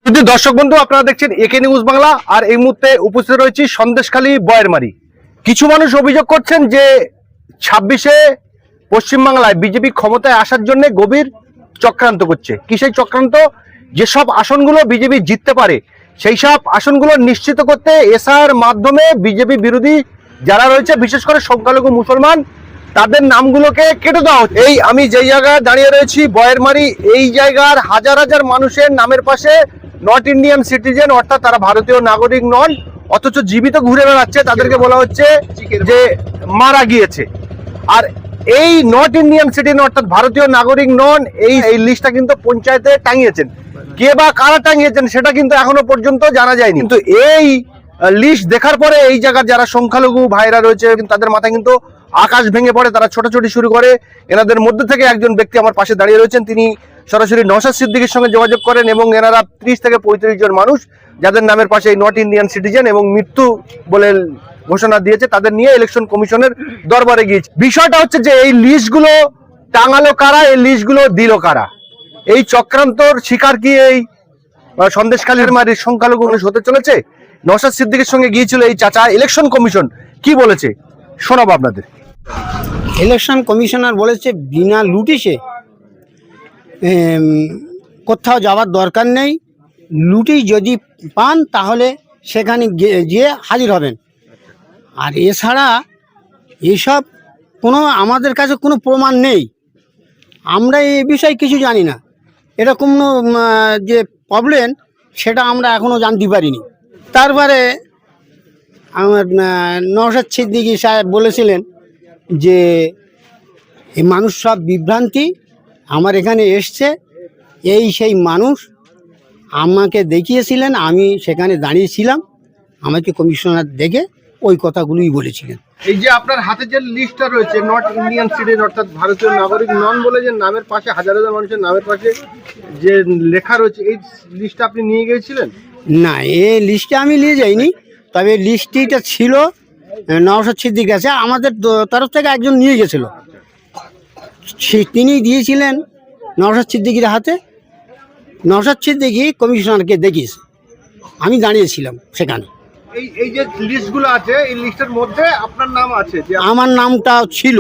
যদি দর্শক বন্ধু আপনারা দেখছেন একে নিউজ বাংলা, আর এই মুহূর্তে উপস্থিত রয়েছি সন্দেশখালী বয়েরমারি। কিছু মানুষ অভিযোগ করছেন যে 26-এ পশ্চিমবাংলায় বিজেপি ক্ষমতায় আসার জন্য গভীর চক্রান্ত করছে। কি সেই চক্রান্ত? যেসব আসনগুলো বিজেপি জিততে পারে সেই সব আসনগুলো নিশ্চিত করতে এসআর মাধ্যমে বিজেপি বিরোধী যারা রয়েছে, বিশেষ করে সংখ্যালঘু মুসলমান, তাদের নামগুলোকে কেটে দেওয়া হচ্ছে। এই আমি যেই জায়গায় দাঁড়িয়ে রয়েছি বয়েরমারি, এই জায়গার হাজার হাজার মানুষের নামের পাশে নট ইন্ডিয়ান সিটিজেন, অর্থাৎ তারা ভারতীয় নাগরিক নন, অথচ জীবিত ঘুরে বেড়াচ্ছে। তাদেরকে বলা হচ্ছে যে মারা গিয়েছে। আর এই নট ইন্ডিয়ান সিটিজেন অর্থাৎ ভারতীয় নাগরিক নন, এই লিস্টটা কিন্তু পঞ্চায়েতে টাঙিয়েছেন। কে বা কারা টাঙিয়েছেন সেটা কিন্তু এখনো পর্যন্ত জানা যায়নি। কিন্তু এই লিস্ট দেখার পরে এই জায়গার যারা সংখ্যালঘু ভাইরা রয়েছে তাদের মাথায় কিন্তু আকাশ ভেঙে পড়ে। তারা ছোটাছুটি শুরু করে। এনাদের মধ্যে থেকে একজন ব্যক্তি আমার পাশে দাঁড়িয়ে রয়েছেন, তিনি সরাসরি নওশাদ সিদ্দিকীর সঙ্গে যোগাযোগ করেন এবং এনারা 30 থেকে 35 জন মানুষ যাদের নামের পাশে এই নট ইন্ডিয়ান সিটিজেন এবং মৃত্যু বলে ঘোষণা দিয়েছে, তাদের নিয়ে ইলেকশন কমিশনের দরবারে গিয়েছে। বিষয়টা হচ্ছে যে এই লিস্টগুলো টাঙালো কারা, এই লিস্টগুলো দিল কারা? এই চক্রান্তর শিকার কি এই সন্দেশখালীর মারির সংখ্যালঘু মানুষ হতে চলেছে? নওশাদ সিদ্দিকীর সঙ্গে গিয়েছিল এই চাচা। ইলেকশন কমিশন কি বলেছে শোনাবো আপনাদের। ইলেকশন কমিশনার বলেছে বিনা লুটিসে কোথাও যাওয়ার দরকার নেই, লুটিস যদি পান তাহলে সেখানে গিয়ে হাজির হবেন। আর এছাড়া এসব কোনো আমাদের কাছে কোনো প্রমাণ নেই, আমরা এই বিষয়ে কিছু জানি না। এরকম যে প্রবলেম সেটা আমরা এখনও জানতে পারিনি। তারপরে আমার নওশাদ সিদ্দিকী সাহেব বলেছিলেন যে এই মানুষ সব বিভ্রান্তি, আমার এখানে এসছে এই সেই মানুষ আমাকে দেখিয়েছিলেন, আমি সেখানে দাঁড়িয়েছিলাম, আমাকে কমিশনার দেখে ওই কথাগুলোই বলেছিলেন। এই যে আপনার হাতে যে লিস্টটা রয়েছে নট ইন্ডিয়ান সিটিজেন অর্থাৎ ভারতীয় নাগরিক নন বলে যে নামের পাশে হাজার হাজার মানুষের নামের পাশে যে লেখা রয়েছে, এই লিস্টটা আপনি নিয়ে গিয়েছিলেন? না, এই লিস্টে আমি নিয়ে যাইনি, তবে লিস্টটিটা ছিল নওশাদ সিদ্দিক আছে, আমাদের তরফ থেকে একজন নিয়ে গেছিল, তিনি দিয়েছিলেন নওশাদ সিদ্দিকির হাতে। নওশাদ সিদ্দিকী কমিশনারকে দেখিয়েছে, আমি দাঁড়িয়েছিলাম সেখানে। এই যে লিস্টগুলো আছে এই লিস্টের মধ্যে আপনার নাম আছে? যে আমার নামটা ছিল।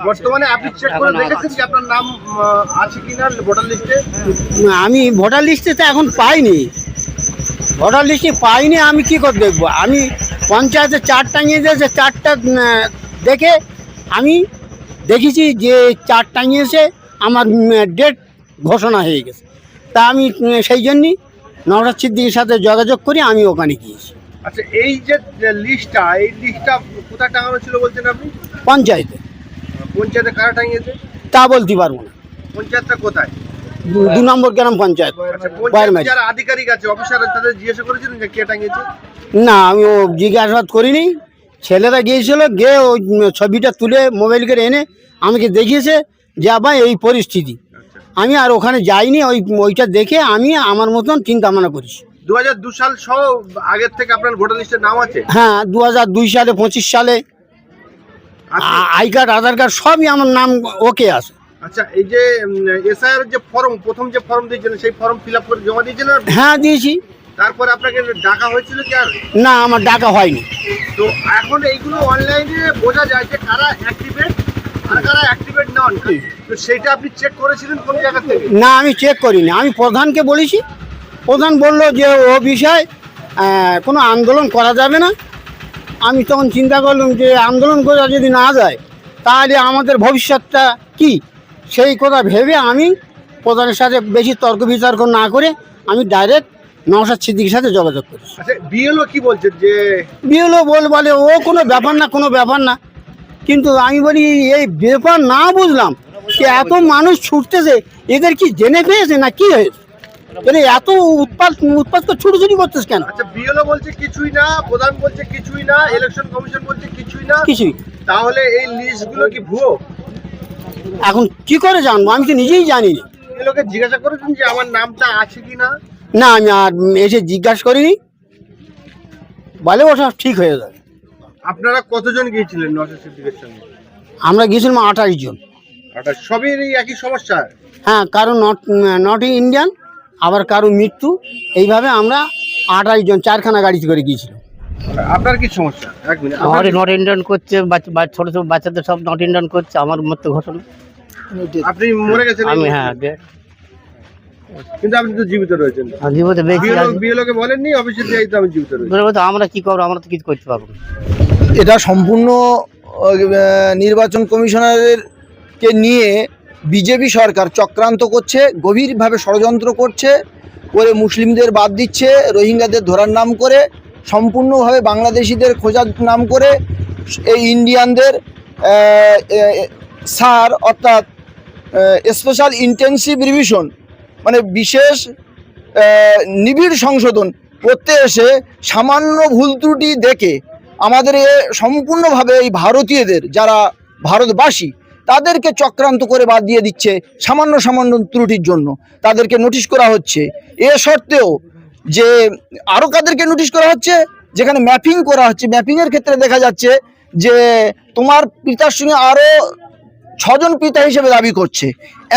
বর্তমানে আপনি চেক করে দেখেছেন যে আপনার নাম আছে কিনা ভোটার লিস্টে? আমি ভোটার লিস্টে তো এখন পাইনি, ভোটার লিস্টে পাইনি, আমি কি করে দেখবো? আমি পঞ্চায়েতে 4 টাঙিয়ে দিয়েছে, 4টা দেখে আমি দেখেছি যে 4 টাঙিয়েছে, আমার ডেট ঘোষণা হয়ে গেছে। তা আমি সেই জন্যই নওশাদ সিদ্দিকীর সাথে যোগাযোগ করি, আমি ওখানে গিয়েছি। আচ্ছা, এই যে লিস্টটা, এই লিস্টটা কোথায় টাঙানো ছিল বলছেন আপনি? পঞ্চায়েতে। পঞ্চায়েতে কারা টাঙিয়েছে তা বলতে পারবো না। পঞ্চায়েতটা কোথায়? 2 নম্বর গ্রাম পঞ্চায়েত। আচ্ছা, পঞ্চায়েতে যারা আধিকারিক আছে, অফিসার, তাদের জিজ্ঞাসা করেছিলেন যে কে টাঙিয়েছে? না, আমি ও জিজ্ঞাসাবাদ করিনি। ছেলেরা গিয়েছিল, গিয়ে ওই ছবিটা তুলে মোবাইল করে এনে আমাকে দেখিয়েছে যে আবার এই পরিস্থিতি। আমি আর ওখানে যাইনি, ওইটা দেখে আমি আমার মতন চিন্তা ভাবনা করেছি। 2002 সাল সহ আগের থেকে আপনার ভোটার লিস্টের নাম আছে? হ্যাঁ, 2002 সালে, 25 সালে আই কার্ড, আধার কার্ড সবই আমার নাম ওকে আছে। আচ্ছা, এই যে এসআইআর যে ফর্ম, প্রথম যে ফর্ম দিয়েছিলেন সেই ফর্ম ফিল আপ করে জমা দিয়েছিলেন? হ্যাঁ, দিয়েছি। তারপরে আপনাকে ডাকা হয়েছিল কি আর? না, আমার ডাকা হয়নি। তো এখন এইগুলো অনলাইনে বোঝা যায় যে কারা অ্যাক্টিভেট আর কারা অ্যাক্টিভেট নন, তো সেটা আপনি চেক করেছিলেন কোন জায়গা থেকে? না, আমি চেক করিনি, আমি প্রধানকে বলেছি। প্রধান বললো যে ও বিষয় কোনো আন্দোলন করা যাবে না। আমি তখন চিন্তা করলাম যে আন্দোলন করা যদি না যায় তাহলে আমাদের ভবিষ্যৎটা কি, সেই কথা ভেবে আমি প্রধানের সাথে বেশি তর্ক বিতর্ক না করে আমি ডাইরেক্ট নওশাদ সিদ্দিকীর সাথে যোগাযোগ করি। আচ্ছা, বিএলও কি বলছেন? যে বিএলও বলে ও কোনো ব্যাপার না, কোনো ব্যাপার না। কিন্তু আমি বলি এই ব্যাপার না বুঝলাম যে এত মানুষ ছুটতেছে, এদের কি জেনে পেয়েছে না কি হয়েছে? এত উৎপাত ছুটোছুটি করতেছে কেন? আচ্ছা, বিএলও বলছে কিছুই না, প্রধান বলছে কিছুই না, ইলেকশন কমিশন বলছে কিছুই না, কিছুই। তাহলে এই লিস্টগুলো কি ভুয়ো? এখন কি করে জানবো? আমি তো নিজেই জানি না। বিএলওকে জিজ্ঞাসা করেছেন যে আমার নামটা আছে কিনা? না, আমি আর এসে জিজ্ঞাসা করিনি, বলে ওসব ঠিক হয়ে যাবে। আপনারা কতজন গিয়েছিলেন নওশাদ সিদ্দিকীর সঙ্গে? আমরা গিয়েছিলাম 28 জন। সবই এই একই সমস্যা? হ্যাঁ, কারণ নট ইন্ডিয়ান আবার কারো মৃত্যু। এইভাবে আমরা 28 জন 4খানা গাড়িতে করে গিয়েছিল। আপনার কি সমস্যা? এক মিনিট, আমার নট ইন্ডিয়ান করছে, ছোট ছোট বাচ্চাদের সব নট ইন্ডিয়ান করছে। আমার মৃত্যু ঘটনা, আপনি মরে গেছেন? আমি হ্যাঁ কিন্তু আপনি তো জীবিত রয়েছেন। জীবিত বেঁচে আছি। বিএলওকে বলেননি অফিসে যাই তো আমি জীবিত রয়েছি? আমরা কি করবো? আমরা তো কিছু করতে পারবো না। এটা সম্পূর্ণ নির্বাচন কমিশনারকে নিয়ে বিজেপি সরকার চক্রান্ত করছে, গভীরভাবে ষড়যন্ত্র করছে, করে মুসলিমদের বাদ দিচ্ছে, রোহিঙ্গাদের ধরার নাম করে, সম্পূর্ণভাবে বাংলাদেশিদের খোঁজার নাম করে, এই ইন্ডিয়ানদের সার অর্থাৎ স্পেশাল ইন্টেন্সিভ রিভিশন মানে বিশেষ নিবিড় সংশোধন করতে এসে সামান্য ভুল ত্রুটি দেখে আমাদের সম্পূর্ণভাবে এই ভারতীয়দের যারা ভারতবাসী তাদেরকে চক্রান্ত করে বাদ দিয়ে দিচ্ছে সামান্য সামান্য ত্রুটির জন্য। তাদেরকে নোটিশ করা হচ্ছে। এ সত্ত্বেও যে আরও কাদেরকে নোটিশ করা হচ্ছে, যেখানে ম্যাপিং করা হচ্ছে, ম্যাপিংয়ের ক্ষেত্রে দেখা যাচ্ছে যে তোমার পিতার সঙ্গে আরও 6 জন পিতা হিসেবে দাবি করছে।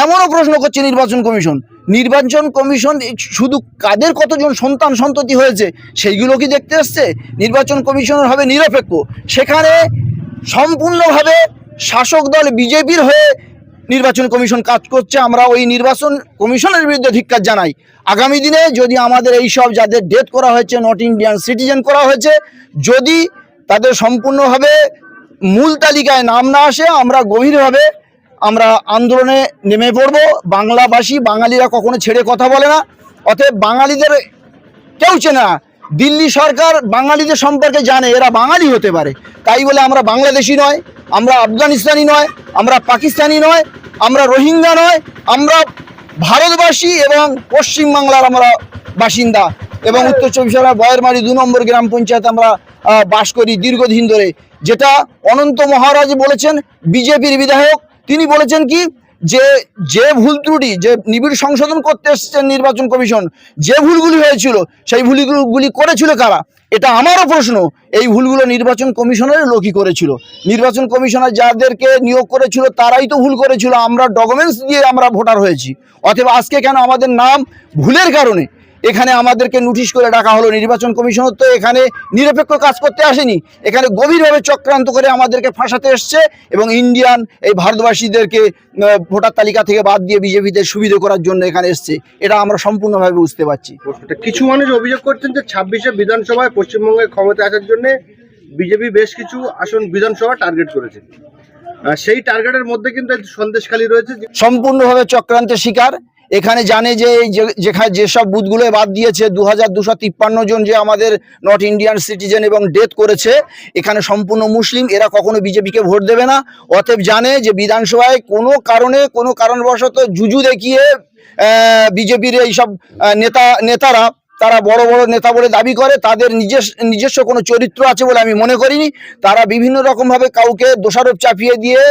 এমনও প্রশ্ন করছে নির্বাচন কমিশন। নির্বাচন কমিশন শুধু কাদের কতজন সন্তান সন্ততি হয়েছে সেইগুলো কি দেখতে এসছে? নির্বাচন কমিশনের হবে নিরপেক্ষ। সেখানে সম্পূর্ণভাবে শাসক দল বিজেপির হয়ে নির্বাচন কমিশন কাজ করছে। আমরা ওই নির্বাচন কমিশনের বিরুদ্ধে ধিক্কার জানাই। আগামী দিনে যদি আমাদের এই সব যাদের ডেথ করা হয়েছে, নট ইন্ডিয়ান সিটিজেন করা হয়েছে, যদি তাদের সম্পূর্ণভাবে মূল তালিকায় নাম না আসে, আমরা গভীরভাবে আমরা আন্দোলনে নেমে পড়ব। বাংলাভাষী বাঙালিরা কখনো ছেড়ে কথা বলে না। অতএব বাঙালিদের কেউ চেনে না। দিল্লি সরকার বাঙালিদের সম্পর্কে জানে এরা বাঙালি হতে পারে, তাই বলে আমরা বাংলাদেশি নয়, আমরা আফগানিস্তানি নয়, আমরা পাকিস্তানি নয়, আমরা রোহিঙ্গা নয়, আমরা ভারতবাসী এবং পশ্চিমবাংলার আমরা বাসিন্দা এবং উত্তর 24 পরগনা বয়েরমারি 2 নম্বর গ্রাম পঞ্চায়েত আমরা বাস করি দীর্ঘদিন ধরে। যেটা অনন্ত মহারাজ বলেছেন, বিজেপির বিধায়ক, তিনি বলেছেন কি যে ভুল ত্রুটি যে নিবিড় সংশোধন করতে এসেছেন নির্বাচন কমিশন, যে ভুলগুলি হয়েছিল সেই ভুলগুলি করেছিল কারা? এটা আমারও প্রশ্ন। এই ভুলগুলো নির্বাচন কমিশনের লোকই করেছিল। নির্বাচন কমিশনার যাদেরকে নিয়োগ করেছিল তারাই তো ভুল করেছিল। আমরা ডকুমেন্টস দিয়ে আমরা ভোটার হয়েছি। অথবা আজকে কেন আমাদের নাম ভুলের কারণে এখানে আমাদেরকে নোটিশ করে ডাকা হলো? নির্বাচন কমিশন তো এখানে নিরপেক্ষ কাজ করতে আসেনি, এখানে গভীরভাবে চক্রান্ত করে আমাদেরকে ফাঁসাতে এসছে এবং ইন্ডিয়ান এই ভারতবাসীদেরকে ভোটার তালিকা থেকে বাদ দিয়ে বিজেপিতে সুবিধা করার জন্য এখানে এসছে। এটা আমরা সম্পূর্ণভাবে বুঝতে পারছি। কিছু মানুষ অভিযোগ করছেন যে 26শে বিধানসভায় পশ্চিমবঙ্গে ক্ষমতা আসার জন্য বিজেপি বেশ কিছু আসন বিধানসভা টার্গেট করেছে। সেই টার্গেটের মধ্যে কিন্তু সন্দেশখালী রয়েছে। সম্পূর্ণভাবে চক্রান্তের শিকার। এখানে জানে যে যেখানে যেসব বুথগুলো বাদ দিয়েছে 2253 জন যে আমাদের নট ইন্ডিয়ান সিটিজেন এবং ডেথ করেছে, এখানে সম্পূর্ণ মুসলিম। এরা কখনো বিজেপিকে ভোট দেবে না। অতএব জানে যে বিধানসভায় কোনো কারণবশত জুজু দেখিয়ে বিজেপির এইসব নেতারা তারা বড় বড় নেতা বলে দাবি করে, তাদের নিজস্ব কোনো চরিত্র আছে বলে আমি মনে করিনি। তারা বিভিন্ন রকমভাবে কাউকে দোষারোপ চাপিয়ে দিয়ে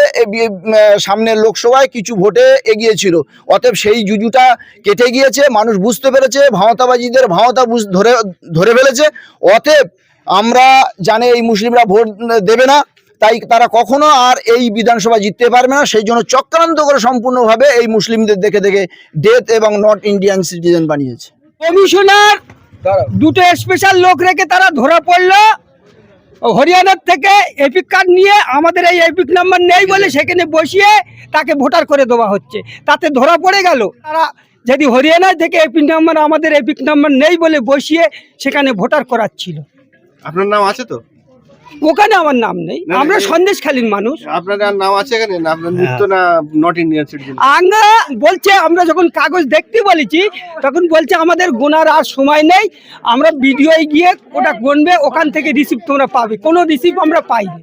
সামনের লোকসভায় কিছু ভোটে এগিয়েছিল। অতএব সেই জুজুটা কেটে গিয়েছে, মানুষ বুঝতে পেরেছে, ভাওতাবাজিদের ভাওতা ধরে ফেলেছে। অতএব আমরা জানি এই মুসলিমরা ভোট দেবে না, তাই তারা কখনো আর এই বিধানসভা জিততে পারবে না। সেই জন্য চক্রান্ত করে সম্পূর্ণভাবে এই মুসলিমদের দেখে দেখে ডেথ এবং নট ইন্ডিয়ান সিটিজেন বানিয়েছে। কমিশনার দুটো স্পেশাল লোক রেখে তারা ধরা পড়লো হরিয়ানার থেকে এপিক কার্ড নিয়ে। আমাদের এই এপিক নাম্বার নেই বলে সেখানে বসিয়ে তাকে ভোটার করে দেওয়া হচ্ছে, তাতে ধরা পড়ে গেল। তারা যদি হরিয়ানা থেকে এপিক নাম্বার আমাদের এপিক নাম্বার নেই বলে বসিয়ে সেখানে ভোটার করাচ্ছিল। আপনার নাম আছে তো ওখানে? আমার নাম নেই, আমরা সন্দেশখালীর মানুষ। আপনার নাম আছে এখানে না? আপনার মৃত্যু না নট ইন্ডিয়ান সিটিজেন? আমরা বলছে, আমরা যখন কাগজ দেখতে বলেছি তখন বলছে আমাদের গোনার আর সময় নেই, আমরা ভিডিওয় গিয়ে ওটা গণবে, ওখান থেকে রিসিপ্ট তোমরা পাবে। কোনো রিসিপ্ট আমরা পাইনি।